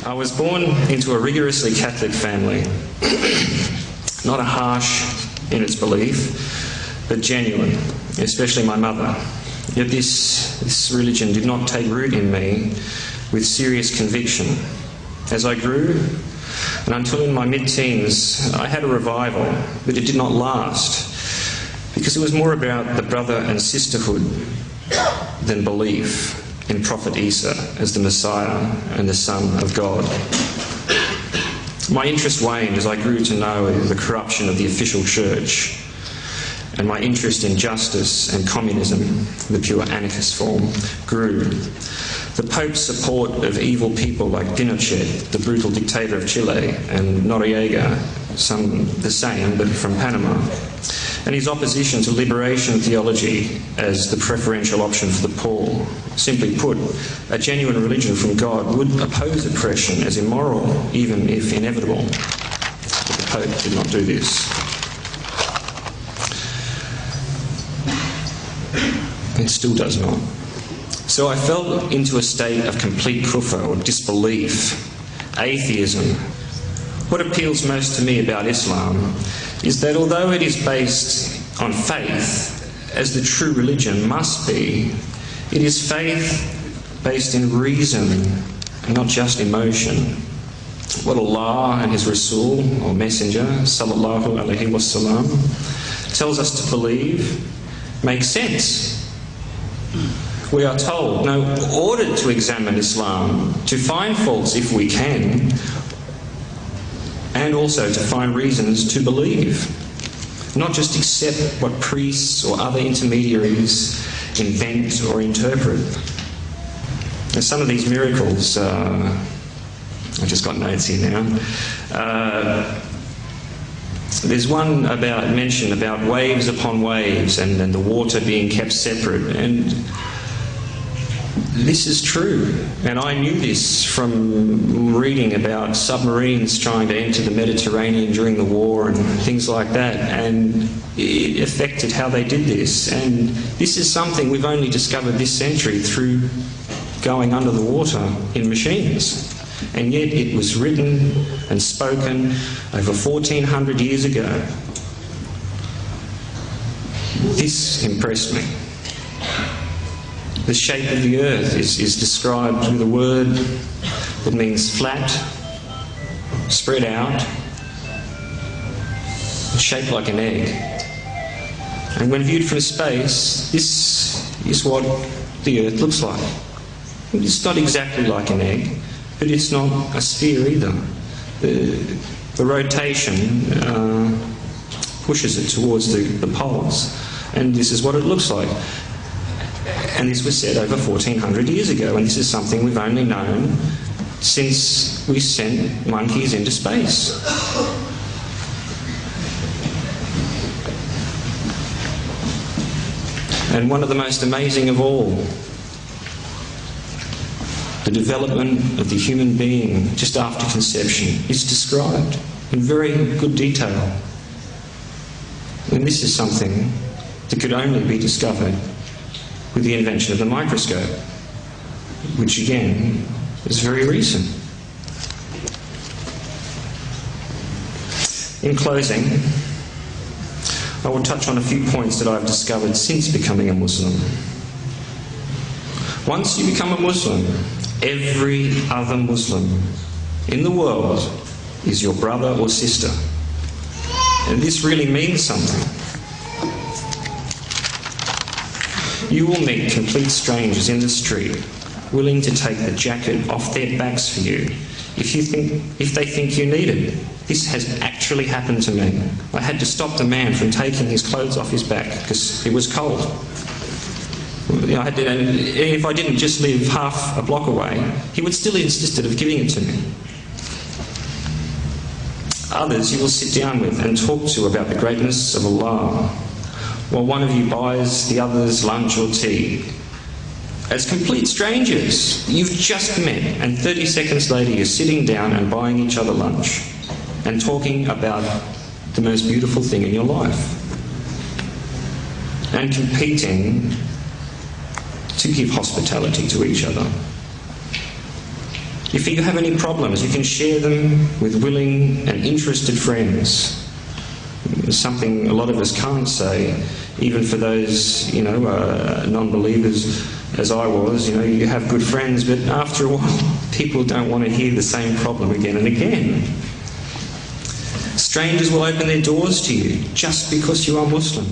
I was born into a rigorously Catholic family, not a harsh in its belief, but genuine, especially my mother. Yet this religion did not take root in me with serious conviction. As I grew, and until in my mid-teens, I had a revival, but it did not last, because it was more about the brother and sisterhood than belief in Prophet Isa as the Messiah and the Son of God. My interest waned as I grew to know the corruption of the official church, and my interest in justice and communism, the pure anarchist form, grew. The Pope's support of evil people like Pinochet, the brutal dictator of Chile, and Noriega, the same, but from Panama, and his opposition to liberation theology as the preferential option for the poor. Simply put, a genuine religion from God would oppose oppression as immoral, even if inevitable. But the Pope did not do this. It still does not. So I fell into a state of complete kufr, or disbelief, atheism. What appeals most to me about Islam is that although it is based on faith, as the true religion must be, it is faith based in reason and not just emotion. What Allah and His Rasul, or Messenger, sallallahu alaihi wasallam, tells us to believe makes sense. We are told, ordered to examine Islam, to find faults if we can, and also to find reasons to believe. Not just accept what priests or other intermediaries invent or interpret. Now, some of these miracles, I've just got notes here now. There's one mention about waves upon waves and the water being kept separate, and this is true, and I knew this from reading about submarines trying to enter the Mediterranean during the war and things like that, and it affected how they did this. And this is something we've only discovered this century through going under the water in machines. And yet it was written and spoken over 1400 years ago. This impressed me. The shape of the earth is described with a word that means flat, spread out, shaped like an egg. And when viewed from space, this is what the earth looks like. It's not exactly like an egg, but it's not a sphere either. The rotation pushes it towards the poles, and this is what it looks like. And this was said over 1400 years ago, and this is something we've only known since we sent monkeys into space. And one of the most amazing of all, the development of the human being just after conception is described in very good detail. And this is something that could only be discovered with the invention of the microscope, which again is very recent. In closing, I will touch on a few points that I've discovered since becoming a Muslim. Once you become a Muslim, every other Muslim in the world is your brother or sister. And this really means something. You will meet complete strangers in the street, willing to take the jacket off their backs for you if they think you need it. This has actually happened to me. I had to stop the man from taking his clothes off his back because it was cold. If I didn't just live half a block away, he would still insist on giving it to me. Others you will sit down with and talk to about the greatness of Allah, while one of you buys the other's lunch or tea. As complete strangers, you've just met, and 30 seconds later you're sitting down and buying each other lunch and talking about the most beautiful thing in your life and competing to give hospitality to each other. If you have any problems, you can share them with willing and interested friends. It's something a lot of us can't say, even for those, non-believers as I was. You have good friends, but after a while, people don't want to hear the same problem again and again. Strangers will open their doors to you just because you are Muslim.